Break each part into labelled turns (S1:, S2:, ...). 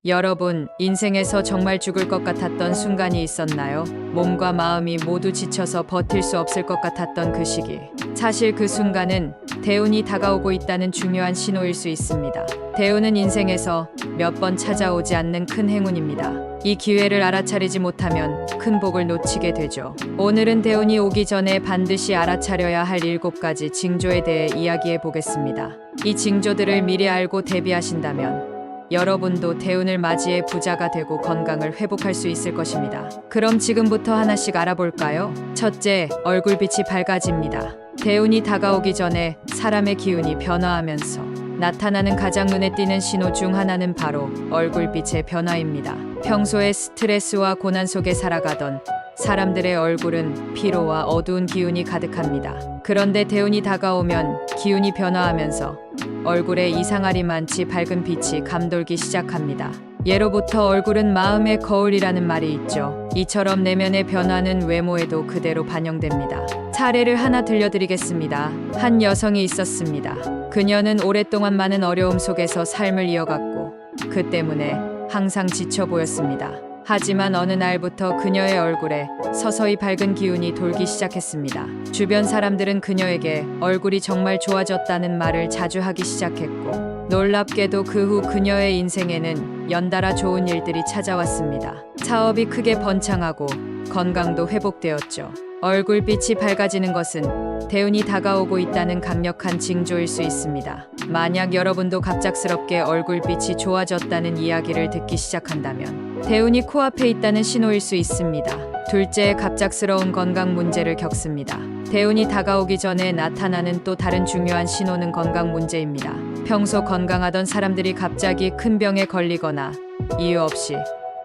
S1: 여러분, 인생에서 정말 죽을 것 같았던 순간이 있었나요? 몸과 마음이 모두 지쳐서 버틸 수 없을 것 같았던 그 시기. 사실 그 순간은 대운이 다가오고 있다는 중요한 신호일 수 있습니다. 대운은 인생에서 몇 번 찾아오지 않는 큰 행운입니다. 이 기회를 알아차리지 못하면 큰 복을 놓치게 되죠. 오늘은 대운이 오기 전에 반드시 알아차려야 할 7가지 징조에 대해 이야기해 보겠습니다. 이 징조들을 미리 알고 대비하신다면 여러분도 대운을 맞이해 부자가 되고 건강을 회복할 수 있을 것입니다. 그럼 지금부터 하나씩 알아볼까요? 첫째, 얼굴빛이 밝아집니다. 대운이 다가오기 전에 사람의 기운이 변화하면서 나타나는 가장 눈에 띄는 신호 중 하나는 바로 얼굴빛의 변화입니다. 평소에 스트레스와 고난 속에 살아가던 사람들의 얼굴은 피로와 어두운 기운이 가득합니다. 그런데 대운이 다가오면 기운이 변화하면서 얼굴에 이상하리 많지 밝은 빛이 감돌기 시작합니다. 예로부터 얼굴은 마음의 거울이라는 말이 있죠. 이처럼 내면의 변화는 외모에도 그대로 반영됩니다. 사례를 하나 들려드리겠습니다. 한 여성이 있었습니다. 그녀는 오랫동안 많은 어려움 속에서 삶을 이어갔고 그 때문에 항상 지쳐 보였습니다. 하지만 어느 날부터 그녀의 얼굴에 서서히 밝은 기운이 돌기 시작했습니다. 주변 사람들은 그녀에게 얼굴이 정말 좋아졌다는 말을 자주 하기 시작했고, 놀랍게도 그 후 그녀의 인생에는 연달아 좋은 일들이 찾아왔습니다. 사업이 크게 번창하고 건강도 회복되었죠. 얼굴빛이 밝아지는 것은 대운이 다가오고 있다는 강력한 징조일 수 있습니다. 만약 여러분도 갑작스럽게 얼굴빛이 좋아졌다는 이야기를 듣기 시작한다면 대운이 코앞에 있다는 신호일 수 있습니다. 둘째, 갑작스러운 건강 문제를 겪습니다. 대운이 다가오기 전에 나타나는 또 다른 중요한 신호는 건강 문제입니다. 평소 건강하던 사람들이 갑자기 큰 병에 걸리거나 이유 없이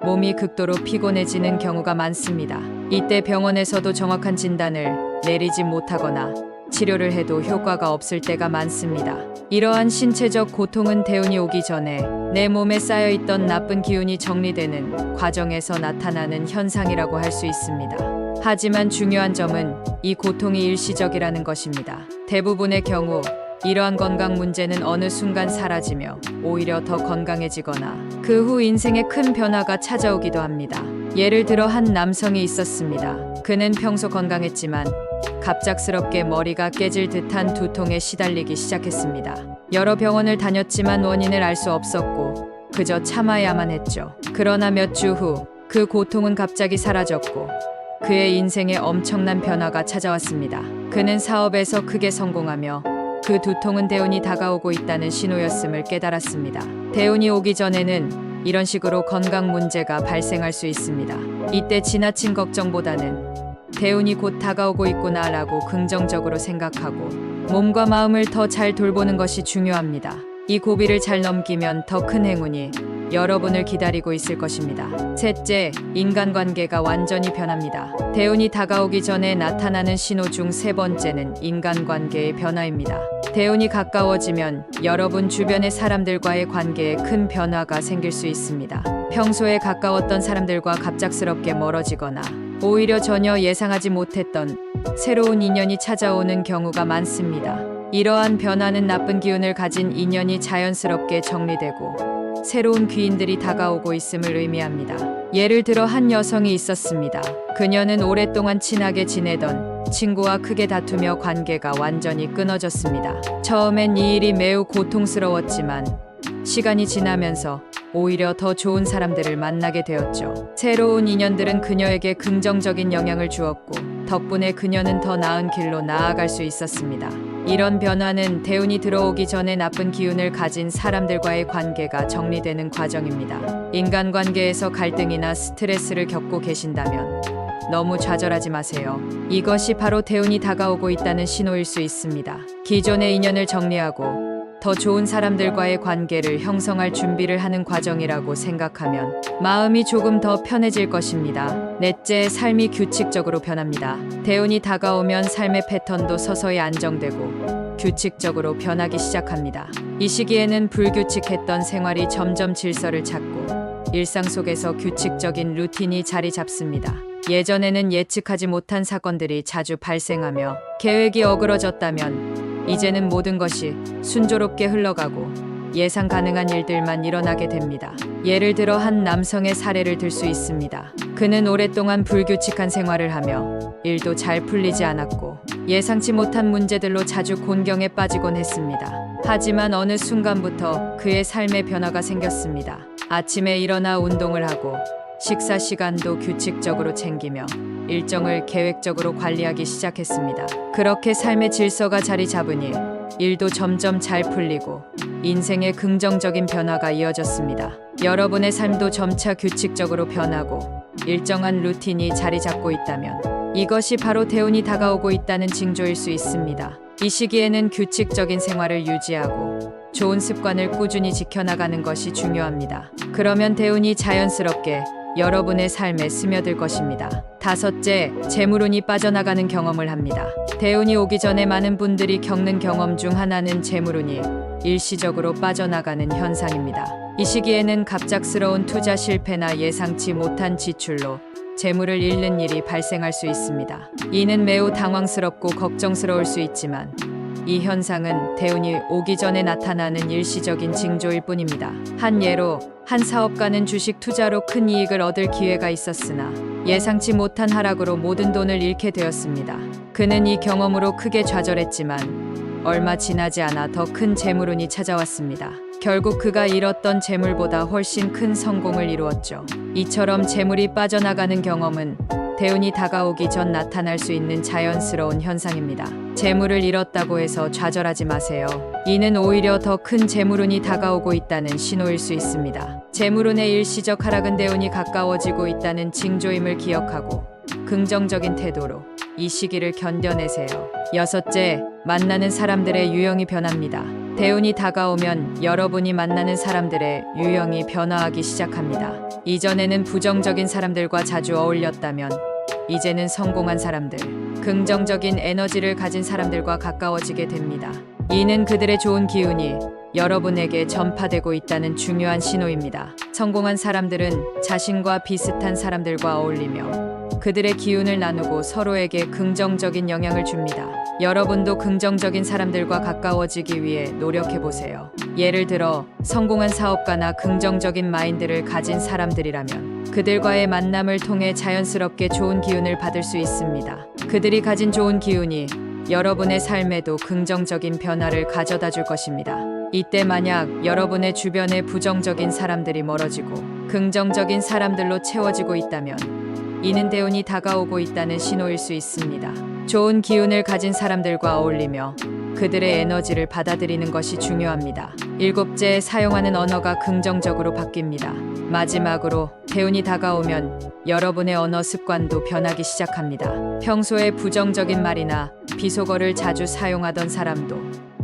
S1: 몸이 극도로 피곤해지는 경우가 많습니다. 이때 병원에서도 정확한 진단을 내리지 못하거나 치료를 해도 효과가 없을 때가 많습니다. 이러한 신체적 고통은 대운이 오기 전에 내 몸에 쌓여있던 나쁜 기운이 정리되는 과정에서 나타나는 현상이라고 할 수 있습니다. 하지만 중요한 점은 이 고통이 일시적이라는 것입니다. 대부분의 경우 이러한 건강 문제는 어느 순간 사라지며 오히려 더 건강해지거나 그 후 인생에 큰 변화가 찾아오기도 합니다. 예를 들어 한 남성이 있었습니다. 그는 평소 건강했지만 갑작스럽게 머리가 깨질 듯한 두통에 시달리기 시작했습니다. 여러 병원을 다녔지만 원인을 알 수 없었고 그저 참아야만 했죠. 그러나 몇 주 후 그 고통은 갑자기 사라졌고 그의 인생에 엄청난 변화가 찾아왔습니다. 그는 사업에서 크게 성공하며 그 두통은 대운이 다가오고 있다는 신호였음을 깨달았습니다. 대운이 오기 전에는 이런 식으로 건강 문제가 발생할 수 있습니다. 이때 지나친 걱정보다는 대운이 곧 다가오고 있구나라고 긍정적으로 생각하고 몸과 마음을 더 잘 돌보는 것이 중요합니다. 이 고비를 잘 넘기면 더 큰 행운이 여러분을 기다리고 있을 것입니다. 셋째, 인간관계가 완전히 변합니다. 대운이 다가오기 전에 나타나는 신호 중 3번째는 인간관계의 변화입니다. 대운이 가까워지면 여러분 주변의 사람들과의 관계에 큰 변화가 생길 수 있습니다. 평소에 가까웠던 사람들과 갑작스럽게 멀어지거나 오히려 전혀 예상하지 못했던 새로운 인연이 찾아오는 경우가 많습니다. 이러한 변화는 나쁜 기운을 가진 인연이 자연스럽게 정리되고 새로운 귀인들이 다가오고 있음을 의미합니다. 예를 들어 한 여성이 있었습니다. 그녀는 오랫동안 친하게 지내던 친구와 크게 다투며 관계가 완전히 끊어졌습니다. 처음엔 이 일이 매우 고통스러웠지만 시간이 지나면서 오히려 더 좋은 사람들을 만나게 되었죠. 새로운 인연들은 그녀에게 긍정적인 영향을 주었고 덕분에 그녀는 더 나은 길로 나아갈 수 있었습니다. 이런 변화는 대운이 들어오기 전에 나쁜 기운을 가진 사람들과의 관계가 정리되는 과정입니다. 인간관계에서 갈등이나 스트레스를 겪고 계신다면 너무 좌절하지 마세요. 이것이 바로 대운이 다가오고 있다는 신호일 수 있습니다. 기존의 인연을 정리하고 더 좋은 사람들과의 관계를 형성할 준비를 하는 과정이라고 생각하면 마음이 조금 더 편해질 것입니다. 넷째, 삶이 규칙적으로 변합니다. 대운이 다가오면 삶의 패턴도 서서히 안정되고 규칙적으로 변하기 시작합니다. 이 시기에는 불규칙했던 생활이 점점 질서를 찾고 일상 속에서 규칙적인 루틴이 자리 잡습니다. 예전에는 예측하지 못한 사건들이 자주 발생하며 계획이 어그러졌다면 이제는 모든 것이 순조롭게 흘러가고 예상 가능한 일들만 일어나게 됩니다. 예를 들어 한 남성의 사례를 들 수 있습니다. 그는 오랫동안 불규칙한 생활을 하며 일도 잘 풀리지 않았고 예상치 못한 문제들로 자주 곤경에 빠지곤 했습니다. 하지만 어느 순간부터 그의 삶에 변화가 생겼습니다. 아침에 일어나 운동을 하고 식사 시간도 규칙적으로 챙기며 일정을 계획적으로 관리하기 시작했습니다. 그렇게 삶의 질서가 자리 잡으니 일도 점점 잘 풀리고 인생의 긍정적인 변화가 이어졌습니다. 여러분의 삶도 점차 규칙적으로 변하고 일정한 루틴이 자리 잡고 있다면 이것이 바로 대운이 다가오고 있다는 징조일 수 있습니다. 이 시기에는 규칙적인 생활을 유지하고 좋은 습관을 꾸준히 지켜나가는 것이 중요합니다. 그러면 대운이 자연스럽게 여러분의 삶에 스며들 것입니다. 다섯째, 재물운이 빠져나가는 경험을 합니다. 대운이 오기 전에 많은 분들이 겪는 경험 중 하나는 재물운이 일시적으로 빠져나가는 현상입니다. 이 시기에는 갑작스러운 투자 실패나 예상치 못한 지출로 재물을 잃는 일이 발생할 수 있습니다. 이는 매우 당황스럽고 걱정스러울 수 있지만 이 현상은 대운이 오기 전에 나타나는 일시적인 징조일 뿐입니다. 한 예로 한 사업가는 주식 투자로 큰 이익을 얻을 기회가 있었으나 예상치 못한 하락으로 모든 돈을 잃게 되었습니다. 그는 이 경험으로 크게 좌절했지만 얼마 지나지 않아 더 큰 재물운이 찾아왔습니다. 결국 그가 잃었던 재물보다 훨씬 큰 성공을 이루었죠. 이처럼 재물이 빠져나가는 경험은 대운이 다가오기 전 나타날 수 있는 자연스러운 현상입니다. 재물을 잃었다고 해서 좌절하지 마세요. 이는 오히려 더 큰 재물운이 다가오고 있다는 신호일 수 있습니다. 재물운의 일시적 하락은 대운이 가까워지고 있다는 징조임을 기억하고 긍정적인 태도로 이 시기를 견뎌내세요. 여섯째, 만나는 사람들의 유형이 변합니다. 대운이 다가오면 여러분이 만나는 사람들의 유형이 변화하기 시작합니다. 이전에는 부정적인 사람들과 자주 어울렸다면 이제는 성공한 사람들, 긍정적인 에너지를 가진 사람들과 가까워지게 됩니다. 이는 그들의 좋은 기운이 여러분에게 전파되고 있다는 중요한 신호입니다. 성공한 사람들은 자신과 비슷한 사람들과 어울리며 그들의 기운을 나누고 서로에게 긍정적인 영향을 줍니다. 여러분도 긍정적인 사람들과 가까워지기 위해 노력해보세요. 예를 들어 성공한 사업가나 긍정적인 마인드를 가진 사람들이라면 그들과의 만남을 통해 자연스럽게 좋은 기운을 받을 수 있습니다. 그들이 가진 좋은 기운이 여러분의 삶에도 긍정적인 변화를 가져다 줄 것입니다. 이때 만약 여러분의 주변에 부정적인 사람들이 멀어지고 긍정적인 사람들로 채워지고 있다면 이는 대운이 다가오고 있다는 신호일 수 있습니다. 좋은 기운을 가진 사람들과 어울리며 그들의 에너지를 받아들이는 것이 중요합니다. 일곱째, 사용하는 언어가 긍정적으로 바뀝니다. 마지막으로 대운이 다가오면 여러분의 언어 습관도 변하기 시작합니다. 평소에 부정적인 말이나 비속어를 자주 사용하던 사람도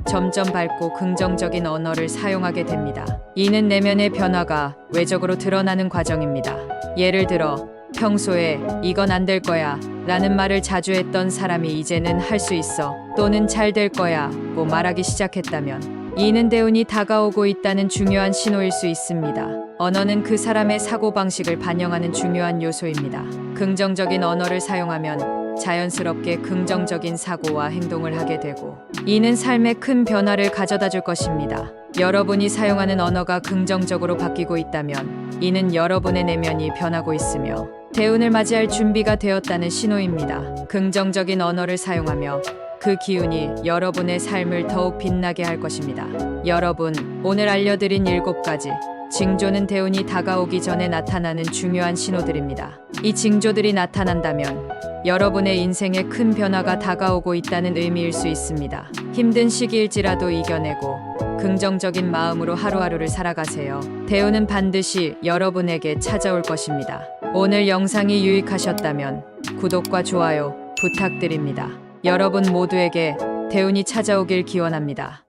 S1: 점점 밝고 긍정적인 언어를 사용하게 됩니다. 이는 내면의 변화가 외적으로 드러나는 과정입니다. 예를 들어 평소에 이건 안 될 거야 라는 말을 자주 했던 사람이 이제는 할 수 있어 또는 잘 될 거야 고 말하기 시작했다면 이는 대운이 다가오고 있다는 중요한 신호일 수 있습니다. 언어는 그 사람의 사고방식을 반영하는 중요한 요소입니다. 긍정적인 언어를 사용하면 자연스럽게 긍정적인 사고와 행동을 하게 되고 이는 삶에 큰 변화를 가져다 줄 것입니다. 여러분이 사용하는 언어가 긍정적으로 바뀌고 있다면 이는 여러분의 내면이 변하고 있으며 대운을 맞이할 준비가 되었다는 신호입니다. 긍정적인 언어를 사용하며 그 기운이 여러분의 삶을 더욱 빛나게 할 것입니다. 여러분, 오늘 알려드린 7가지 징조는 대운이 다가오기 전에 나타나는 중요한 신호들입니다. 이 징조들이 나타난다면 여러분의 인생에 큰 변화가 다가오고 있다는 의미일 수 있습니다. 힘든 시기일지라도 이겨내고 긍정적인 마음으로 하루하루를 살아가세요. 대운은 반드시 여러분에게 찾아올 것입니다. 오늘 영상이 유익하셨다면 구독과 좋아요 부탁드립니다. 여러분 모두에게 대운이 찾아오길 기원합니다.